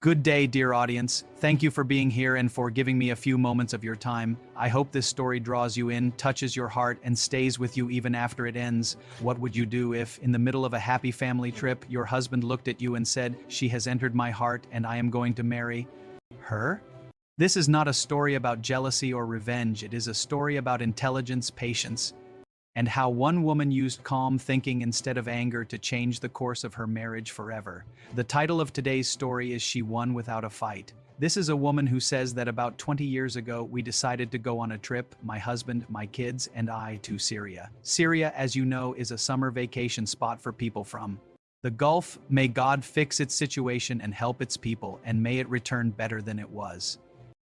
Good day, dear audience. Thank you for being here and for giving me a few moments of your time. I hope this story draws you in, touches your heart, and stays with you even after it ends. What would you do if, in the middle of a happy family trip, your husband looked at you and said, "She has entered my heart and I am going to marry her"? This is not a story about jealousy or revenge. It is a story about intelligence, patience, and how one woman used calm thinking instead of anger to change the course of her marriage forever. The title of today's story is She Won Without a Fight. This is a woman who says that about 20 years ago, we decided to go on a trip, my husband, my kids, and I, to Syria. Syria, as you know, is a summer vacation spot for people from the Gulf. May God fix its situation and help its people, and may it return better than it was.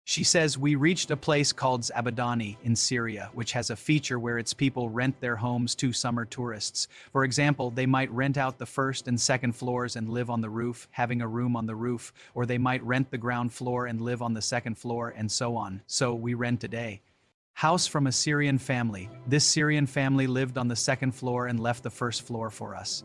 She says, we reached a place called Zabadani in Syria, which has a feature where its people rent their homes to summer tourists. For example, they might rent out the first and second floors and live on the roof, having a room on the roof, or they might rent the ground floor and live on the second floor, and so on. So we rent today. House from a Syrian family. This Syrian family lived on the second floor and left the first floor for us.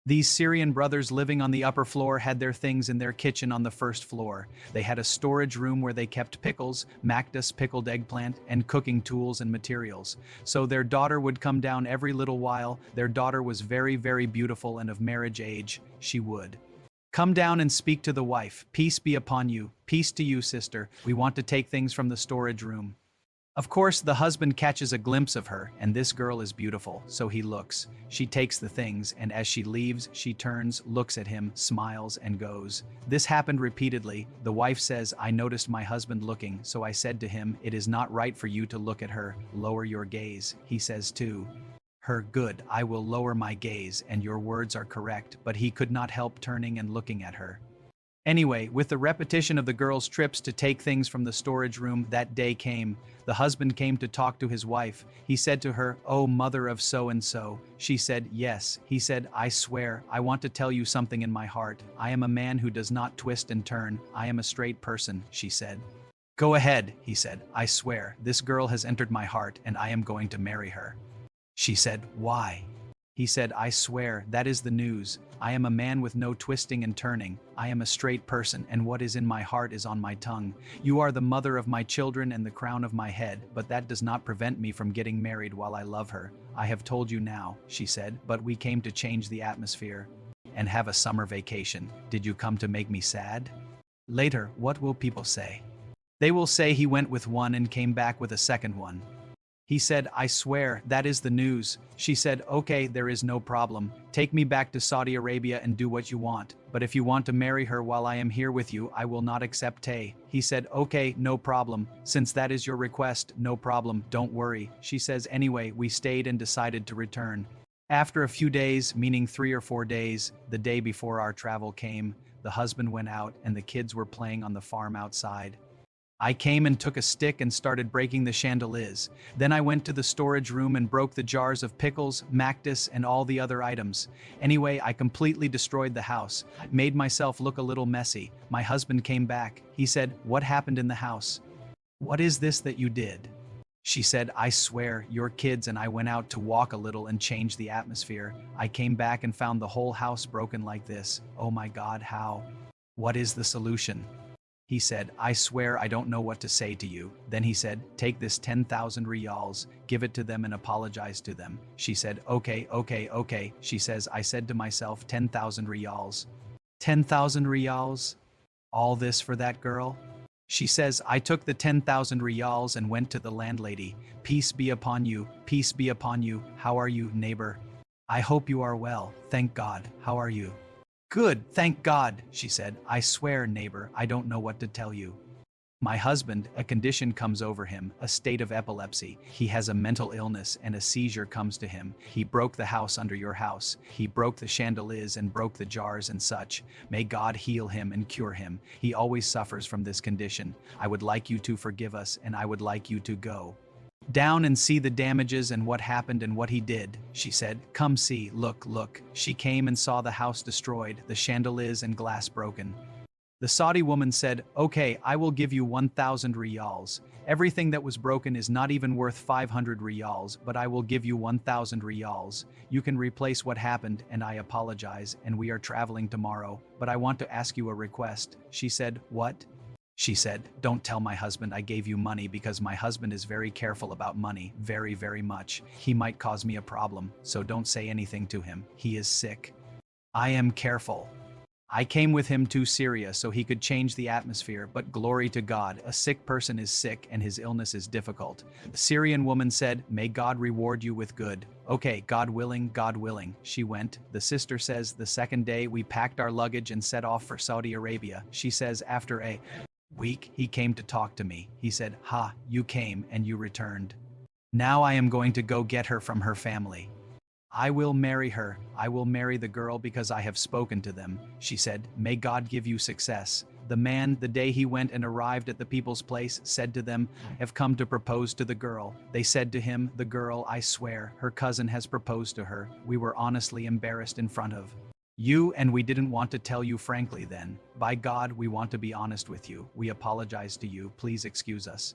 These Syrian brothers living on the upper floor had their things in their kitchen on the first floor. They had a storage room where they kept pickles, Mactus pickled eggplant, and cooking tools and materials. So their daughter would come down every little while. Their daughter was very, very beautiful and of marriage age. She would come down and speak to the wife. Peace be upon you. Peace to you, sister. We want to take things from the storage room. Of course, the husband catches a glimpse of her, and this girl is beautiful, so he looks. She takes the things, and as she leaves, she turns, looks at him, smiles, and goes. This happened repeatedly. The wife says, I noticed my husband looking, so I said to him, it is not right for you to look at her. Lower your gaze. He says to her, good, I will lower my gaze, and your words are correct, but he could not help turning and looking at her. Anyway, with the repetition of the girl's trips to take things from the storage room, that day came. The husband came to talk to his wife. He said to her, oh, mother of so-and-so. She said, yes. He said, I swear, I want to tell you something in my heart. I am a man who does not twist and turn. I am a straight person, she said. Go ahead, he said. I swear, this girl has entered my heart and I am going to marry her. She said, why? He said, I swear, that is the news. I am a man with no twisting and turning. I am a straight person, and what is in my heart is on my tongue. You are the mother of my children and the crown of my head, but that does not prevent me from getting married while I love her. I have told you now, she said, but we came to change the atmosphere and have a summer vacation. Did you come to make me sad? Later, what will people say? They will say he went with one and came back with a second one. He said, I swear, that is the news. She said, okay, there is no problem. Take me back to Saudi Arabia and do what you want. But if you want to marry her while I am here with you, I will not accept Tay. He said, okay, no problem. Since that is your request, no problem, don't worry. She says, anyway, we stayed and decided to return. After a few days, meaning 3 or 4 days, the day before our travel came, the husband went out and the kids were playing on the farm outside. I came and took a stick and started breaking the chandeliers. Then I went to the storage room and broke the jars of pickles, Mactus, and all the other items. Anyway, I completely destroyed the house. Made myself look a little messy. My husband came back. He said, what happened in the house? What is this that you did? She said, I swear, your kids and I went out to walk a little and change the atmosphere. I came back and found the whole house broken like this. Oh my God, how? What is the solution? He said, I swear I don't know what to say to you. Then he said, take this 10,000 riyals, give it to them and apologize to them. She said, okay. She says, I said to myself, 10,000 riyals. 10,000 riyals? All this for that girl? She says, I took the 10,000 riyals and went to the landlady. Peace be upon you. Peace be upon you. How are you, neighbor? I hope you are well. Thank God. How are you? Good, thank God, she said. I swear, neighbor, I don't know what to tell you. My husband, a condition comes over him, a state of epilepsy. He has a mental illness and a seizure comes to him. He broke the house under your house. He broke the chandeliers and broke the jars and such. May God heal him and cure him. He always suffers from this condition. I would like you to forgive us and I would like you to go down and see the damages and what happened and what he did. She said, come see, look. She came and saw the house destroyed, the chandeliers and glass broken. The Saudi woman said, okay, I will give you 1,000 riyals. Everything that was broken is not even worth 500 riyals, but I will give you 1,000 riyals. You can replace what happened, and I apologize, and we are traveling tomorrow, but I want to ask you a request. She said, what? She said, don't tell my husband I gave you money because my husband is very careful about money, very, very much. He might cause me a problem, so don't say anything to him. He is sick. I am careful. I came with him to Syria so he could change the atmosphere, but glory to God, a sick person is sick and his illness is difficult. The Syrian woman said, may God reward you with good. Okay, God willing, God willing. She went. The sister says, the second day we packed our luggage and set off for Saudi Arabia. She says, after a week, he came to talk to me. He said, ha, you came and you returned. Now I am going to go get her from her family. I will marry her. I will marry the girl because I have spoken to them. She said, may God give you success. The man, the day he went and arrived at the people's place, said to them, I have come to propose to the girl. They said to him, the girl, I swear, her cousin has proposed to her. We were honestly embarrassed in front of you, and we didn't want to tell you frankly then. By God, we want to be honest with you. We apologize to you. Please excuse us.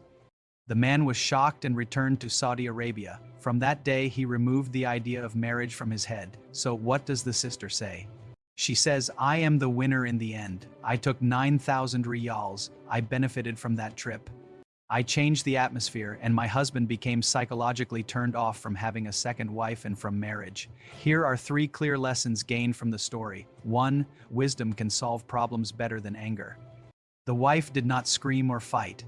The man was shocked and returned to Saudi Arabia. From that day, he removed the idea of marriage from his head. So what does the sister say? She says, I am the winner in the end. I took 9,000 riyals. I benefited from that trip. I changed the atmosphere, and my husband became psychologically turned off from having a second wife and from marriage. Here are 3 clear lessons gained from the story. 1. Wisdom can solve problems better than anger. The wife did not scream or fight.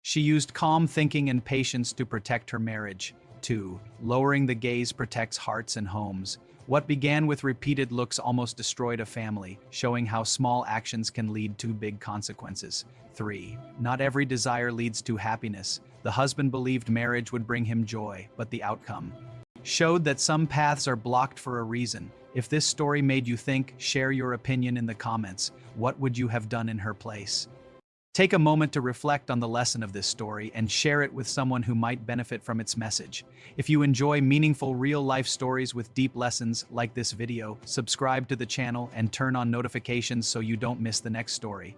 She used calm thinking and patience to protect her marriage. 2. Lowering the gaze protects hearts and homes. What began with repeated looks almost destroyed a family, showing how small actions can lead to big consequences. 3. Not every desire leads to happiness. The husband believed marriage would bring him joy, but the outcome showed that some paths are blocked for a reason. If this story made you think, share your opinion in the comments. What would you have done in her place? Take a moment to reflect on the lesson of this story and share it with someone who might benefit from its message. If you enjoy meaningful real-life stories with deep lessons like this video, subscribe to the channel and turn on notifications so you don't miss the next story.